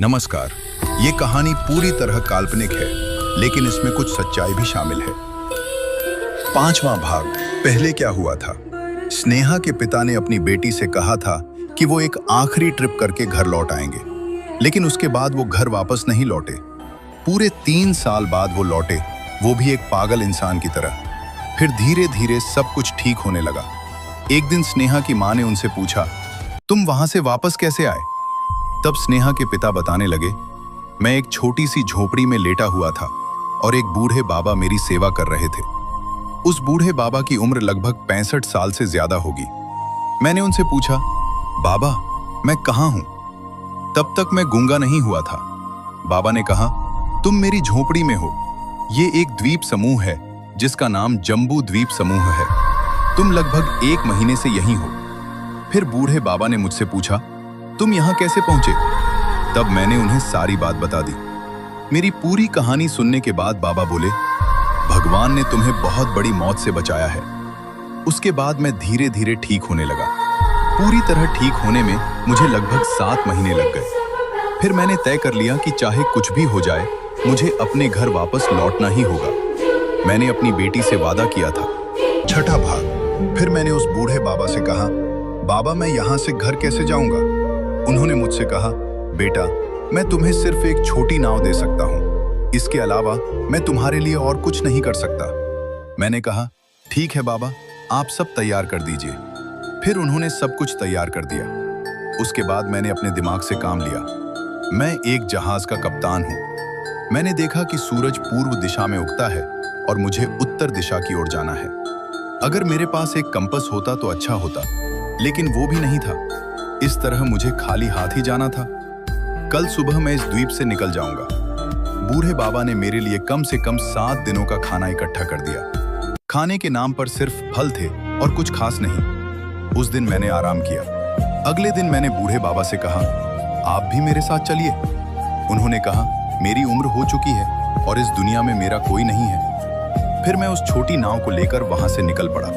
नमस्कार। ये कहानी पूरी तरह काल्पनिक है, लेकिन इसमें कुछ सच्चाई भी शामिल है। 5वां भाग। पहले क्या हुआ था। स्नेहा के पिता ने अपनी बेटी से कहा था कि वो एक आखिरी ट्रिप करके घर लौट आएंगे, लेकिन उसके बाद वो घर वापस नहीं लौटे। पूरे 3 साल बाद वो लौटे, वो भी एक पागल इंसान की तरह। फिर धीरे धीरे सब कुछ ठीक होने लगा। एक दिन स्नेहा की माँ ने उनसे पूछा, तुम वहां से वापस कैसे आए? तब स्नेहा के पिता बताने लगे, मैं एक छोटी सी झोपड़ी में लेटा हुआ था और एक बूढ़े बाबा मेरी सेवा कर रहे थे। उस बूढ़े बाबा की उम्र लगभग 65 साल से ज्यादा होगी। मैंने उनसे पूछा, बाबा मैं कहाँ हूं? तब तक मैं गूंगा नहीं हुआ था। बाबा ने कहा, तुम मेरी झोपड़ी में हो। ये एक द्वीप समूह है जिसका नाम जम्बू द्वीप समूह है। तुम लगभग 1 महीने से यहीं हो। फिर बूढ़े बाबा ने मुझसे पूछा, तुम यहां कैसे पहुंचे? तब मैंने उन्हें सारी बात बता दी। मेरी पूरी कहानी सुनने के बाद बाबा बोले, भगवान ने तुम्हें बहुत बड़ी मौत से बचाया है। उसके बाद मैं धीरे धीरे ठीक होने लगा। पूरी तरह ठीक होने में मुझे लगभग 7 महीने लग गए। फिर मैंने तय कर लिया कि चाहे कुछ भी हो जाए, मुझे अपने घर वापस लौटना ही होगा। मैंने अपनी बेटी से वादा किया था। 6ठा भाग। फिर मैंने उस बूढ़े बाबा से कहा, बाबा मैं यहां से घर कैसे जाऊंगा? उन्होंने मुझसे कहा, बेटा मैं तुम्हें सिर्फ एक छोटी नाव दे सकता हूं। इसके अलावा मैं तुम्हारे लिए और कुछ नहीं कर सकता। मैंने कहा, ठीक है बाबा, आप सब तैयार कर दीजिए। फिर उन्होंने सब कुछ तैयार कर दिया। उसके बाद मैंने अपने दिमाग से काम लिया। मैं एक जहाज का कप्तान हूं। मैंने देखा कि सूरज पूर्व दिशा में उगता है और मुझे उत्तर दिशा की ओर जाना है। अगर मेरे पास एक कंपास होता तो अच्छा होता, लेकिन वो भी नहीं था। इस तरह मुझे खाली हाथ ही जाना था। कल सुबह मैं इस द्वीप से निकल जाऊंगा। बूढ़े बाबा ने मेरे लिए कम से कम 7 दिनों का खाना इकट्ठा कर दिया। खाने के नाम पर सिर्फ फल थे और कुछ खास नहीं। उस दिन मैंने आराम किया। अगले दिन मैंने बूढ़े बाबा से कहा, आप भी मेरे साथ चलिए। उन्होंने कहा, मेरी उम्र हो चुकी है और इस दुनिया में मेरा कोई नहीं है। फिर मैं उस छोटी नाव को लेकर वहां से निकल पड़ा।